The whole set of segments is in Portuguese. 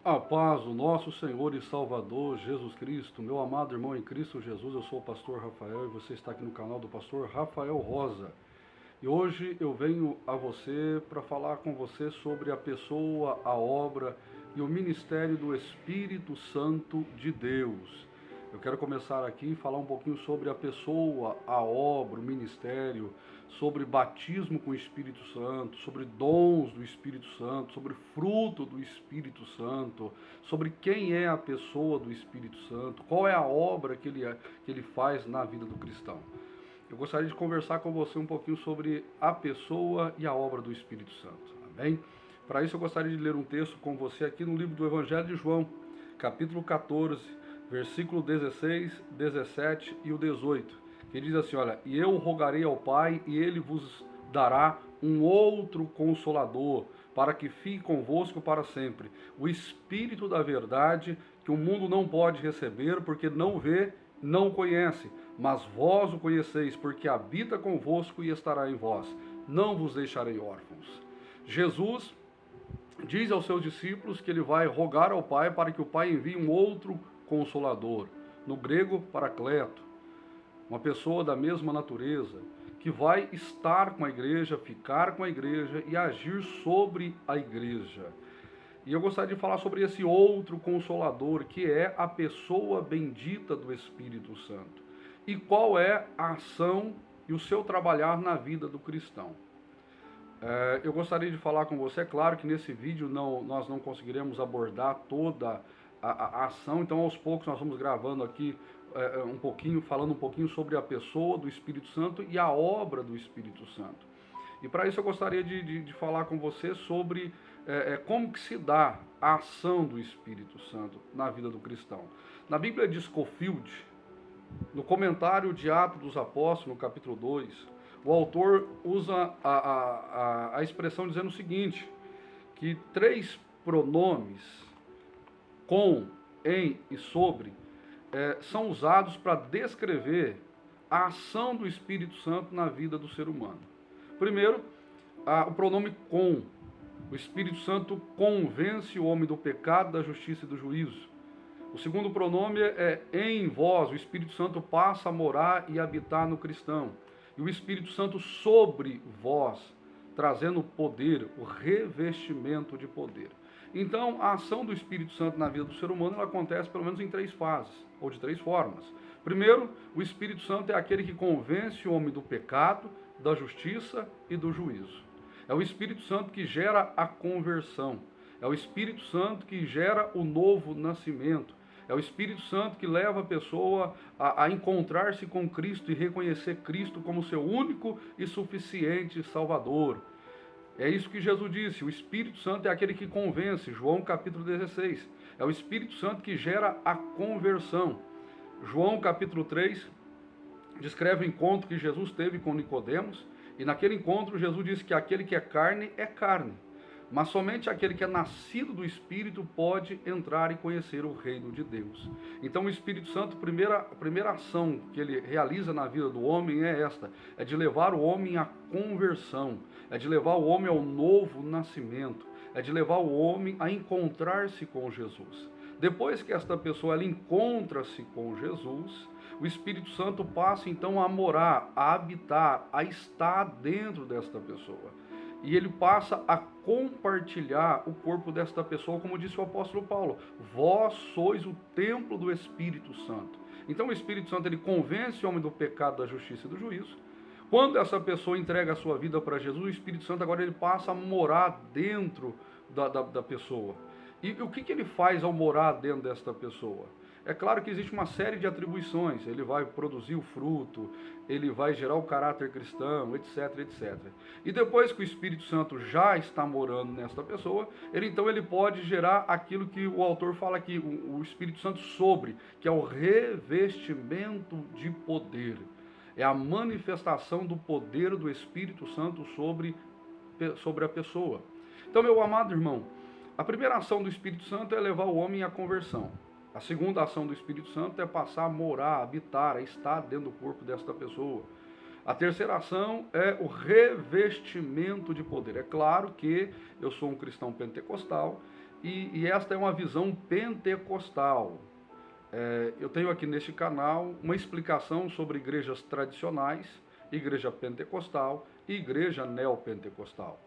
A paz do nosso Senhor e Salvador Jesus Cristo, meu amado irmão em Cristo Jesus, eu sou o pastor Rafael e você está aqui no canal do pastor Rafael Rosa. E hoje eu venho a você para falar com você sobre a pessoa, a obra e o ministério do Espírito Santo de Deus. Eu quero começar aqui e falar um pouquinho sobre a pessoa, a obra, o ministério, sobre batismo com o Espírito Santo, sobre dons do Espírito Santo, sobre fruto do Espírito Santo, sobre quem é a pessoa do Espírito Santo, qual é a obra que ele faz na vida do cristão. Eu gostaria de conversar com você um pouquinho sobre a pessoa e a obra do Espírito Santo, amém? Para isso eu gostaria de ler um texto com você aqui no livro do Evangelho de João, capítulo 14, versículo 16, 17 e o 18, que diz assim, olha, e eu rogarei ao Pai e ele vos dará um outro Consolador, para que fique convosco para sempre, o Espírito da verdade, que o mundo não pode receber, porque não vê, não conhece, mas vós o conheceis, porque habita convosco e estará em vós. Não vos deixarei órfãos. Jesus diz aos seus discípulos que ele vai rogar ao Pai para que o Pai envie um outro Consolador. No grego, Paracleto. Uma pessoa da mesma natureza, que vai estar com a igreja, ficar com a igreja e agir sobre a igreja. E eu gostaria de falar sobre esse outro Consolador, que é a pessoa bendita do Espírito Santo. E qual é a ação e o seu trabalhar na vida do cristão. Eu gostaria de falar com você, é claro que nesse vídeo nós não conseguiremos abordar toda a ação, então aos poucos nós vamos gravando aqui um pouquinho, falando um pouquinho sobre a pessoa do Espírito Santo e a obra do Espírito Santo. E para isso eu gostaria de falar com você sobre como que se dá a ação do Espírito Santo na vida do cristão. Na Bíblia de Scofield, no comentário de Atos dos Apóstolos, no capítulo 2, o autor usa a expressão dizendo o seguinte, que 3 pronomes, com, em e sobre, são usados para descrever a ação do Espírito Santo na vida do ser humano. Primeiro, o pronome com. O Espírito Santo convence o homem do pecado, da justiça e do juízo. O segundo pronome é em vós. O Espírito Santo passa a morar e habitar no cristão. E o Espírito Santo sobre vós, trazendo poder, o revestimento de poder. Então, a ação do Espírito Santo na vida do ser humano ela acontece pelo menos em 3 fases, ou de 3 formas. Primeiro, o Espírito Santo é aquele que convence o homem do pecado, da justiça e do juízo. É o Espírito Santo que gera a conversão. É o Espírito Santo que gera o novo nascimento. É o Espírito Santo que leva a pessoa a encontrar-se com Cristo e reconhecer Cristo como seu único e suficiente Salvador. É isso que Jesus disse, o Espírito Santo é aquele que convence, João capítulo 16. É o Espírito Santo que gera a conversão. João capítulo 3 descreve o encontro que Jesus teve com Nicodemos, e naquele encontro Jesus disse que aquele que é carne, mas somente aquele que é nascido do Espírito pode entrar e conhecer o reino de Deus. Então o Espírito Santo, a primeira ação que ele realiza na vida do homem é esta, é de levar o homem à conversão, é de levar o homem ao novo nascimento, é de levar o homem a encontrar-se com Jesus. Depois que esta pessoa ela encontra-se com Jesus, o Espírito Santo passa então a morar, a habitar, a estar dentro desta pessoa. E ele passa a compartilhar o corpo desta pessoa, como disse o apóstolo Paulo, vós sois o templo do Espírito Santo. Então o Espírito Santo ele convence o homem do pecado, da justiça e do juízo. Quando essa pessoa entrega a sua vida para Jesus, o Espírito Santo agora ele passa a morar dentro da pessoa. E o que ele faz ao morar dentro desta pessoa? É claro que existe uma série de atribuições, ele vai produzir o fruto, ele vai gerar o caráter cristão, etc, etc. E depois que o Espírito Santo já está morando nesta pessoa, ele pode gerar aquilo que o autor fala aqui, o Espírito Santo sobre, que é o revestimento de poder. É a manifestação do poder do Espírito Santo sobre a pessoa. Então, meu amado irmão, a primeira ação do Espírito Santo é levar o homem à conversão. A segunda ação do Espírito Santo é passar a morar, a habitar, a estar dentro do corpo desta pessoa. A terceira ação é o revestimento de poder. É claro que eu sou um cristão pentecostal E esta é uma visão pentecostal. Eu tenho aqui neste canal uma explicação sobre igrejas tradicionais, igreja pentecostal e igreja neopentecostal.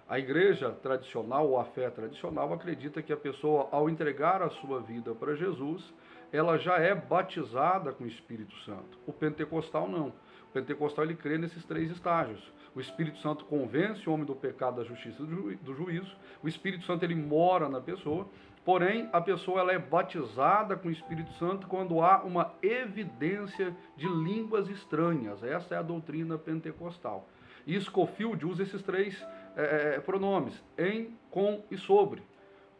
A igreja tradicional ou a fé tradicional acredita que a pessoa, ao entregar a sua vida para Jesus, ela já é batizada com o Espírito Santo. O pentecostal não. O pentecostal ele crê nesses 3 estágios. O Espírito Santo convence o homem do pecado, da justiça e do juízo. O Espírito Santo ele mora na pessoa. Porém, a pessoa ela é batizada com o Espírito Santo quando há uma evidência de línguas estranhas. Essa é a doutrina pentecostal. E Scofield usa esses 3 pronomes: em, com e sobre.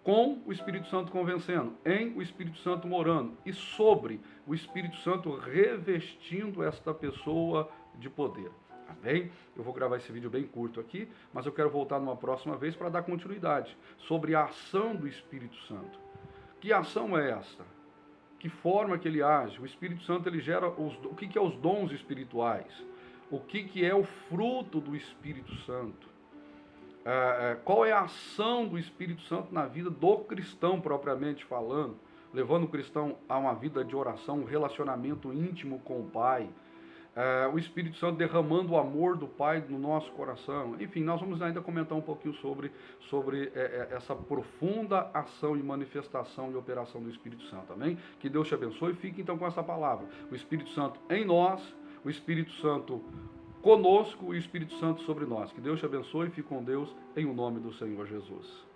Com o Espírito Santo convencendo, em o Espírito Santo morando e sobre o Espírito Santo revestindo esta pessoa de poder. Amém? Eu vou gravar esse vídeo bem curto aqui, mas eu quero voltar numa próxima vez para dar continuidade sobre a ação do Espírito Santo. Que ação é esta? Que forma que ele age? O Espírito Santo ele gera o que é os dons espirituais? O que é o fruto do Espírito Santo? Qual é a ação do Espírito Santo na vida do cristão propriamente falando, levando o cristão a uma vida de oração, um relacionamento íntimo com o Pai, o Espírito Santo derramando o amor do Pai no nosso coração. Enfim, nós vamos ainda comentar um pouquinho sobre essa profunda ação e manifestação e operação do Espírito Santo, amém? Que Deus te abençoe. Fique então com essa palavra: o Espírito Santo em nós, o Espírito Santo conosco e o Espírito Santo sobre nós. Que Deus te abençoe e fique com Deus em o nome do Senhor Jesus.